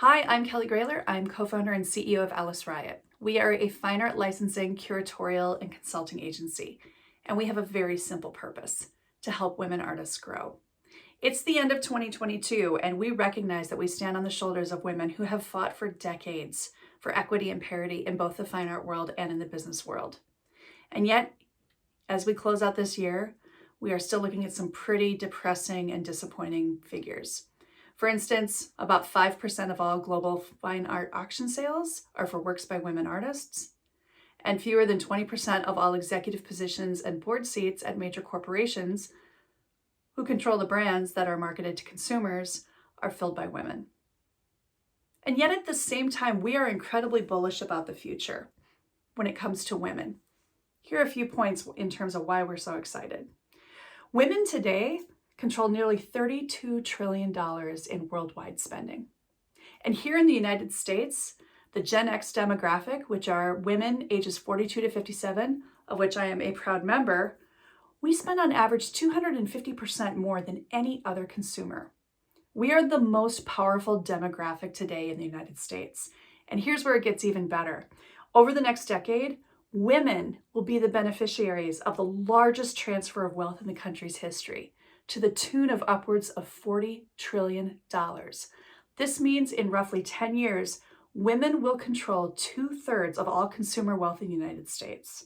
Hi, I'm Kelly Grayler. I'm co-founder and CEO of Alice Riot. We are a fine art licensing, curatorial, and consulting agency, and we have a very simple purpose: to help women artists grow. It's the end of 2022, and we recognize that we stand on the shoulders of women who have fought for decades for equity and parity in both the fine art world and in the business world. And yet, as we close out this year, we are still looking at some pretty depressing and disappointing figures. For instance, about 5% of all global fine art auction sales are for works by women artists, and fewer than 20% of all executive positions and board seats at major corporations who control the brands that are marketed to consumers are filled by women. And yet at the same time, we are incredibly bullish about the future when it comes to women. Here are a few points in terms of why we're so excited. Women today control nearly $32 trillion in worldwide spending. And here in the United States, the Gen X demographic, which are women ages 42 to 57, of which I am a proud member, we spend on average 250% more than any other consumer. We are the most powerful demographic today in the United States. And here's where it gets even better. Over the next decade, women will be the beneficiaries of the largest transfer of wealth in the country's history, to the tune of upwards of $40 trillion. This means in roughly 10 years, women will control 2/3 of all consumer wealth in the United States.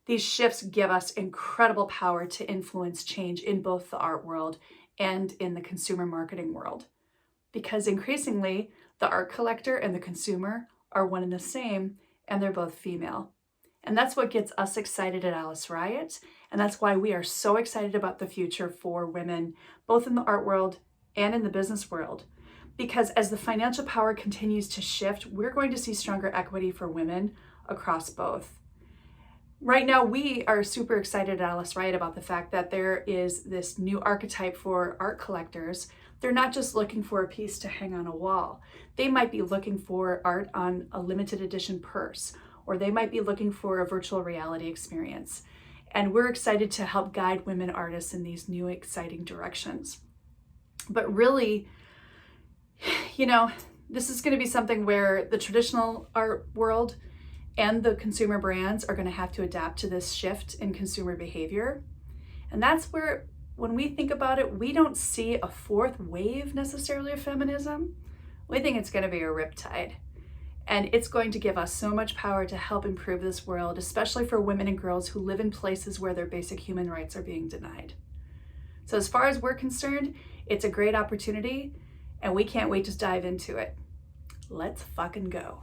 These shifts give us incredible power to influence change in both the art world and in the consumer marketing world. Because increasingly, the art collector and the consumer are one and the same, and they're both female. And that's what gets us excited at Alice Riot. And that's why we are so excited about the future for women, both in the art world and in the business world. Because as the financial power continues to shift, we're going to see stronger equity for women across both. Right now, we are super excited at Alice Riot about the fact that there is this new archetype for art collectors. They're not just looking for a piece to hang on a wall. They might be looking for art on a limited edition purse, or they might be looking for a virtual reality experience. And we're excited to help guide women artists in these new exciting directions. But really, this is going to be something where the traditional art world and the consumer brands are going to have to adapt to this shift in consumer behavior. And that's where, when we think about it, we don't see a fourth wave necessarily of feminism. We think it's going to be a riptide. And it's going to give us so much power to help improve this world, especially for women and girls who live in places where their basic human rights are being denied. So as far as we're concerned, it's a great opportunity, and we can't wait to dive into it. Let's fucking go.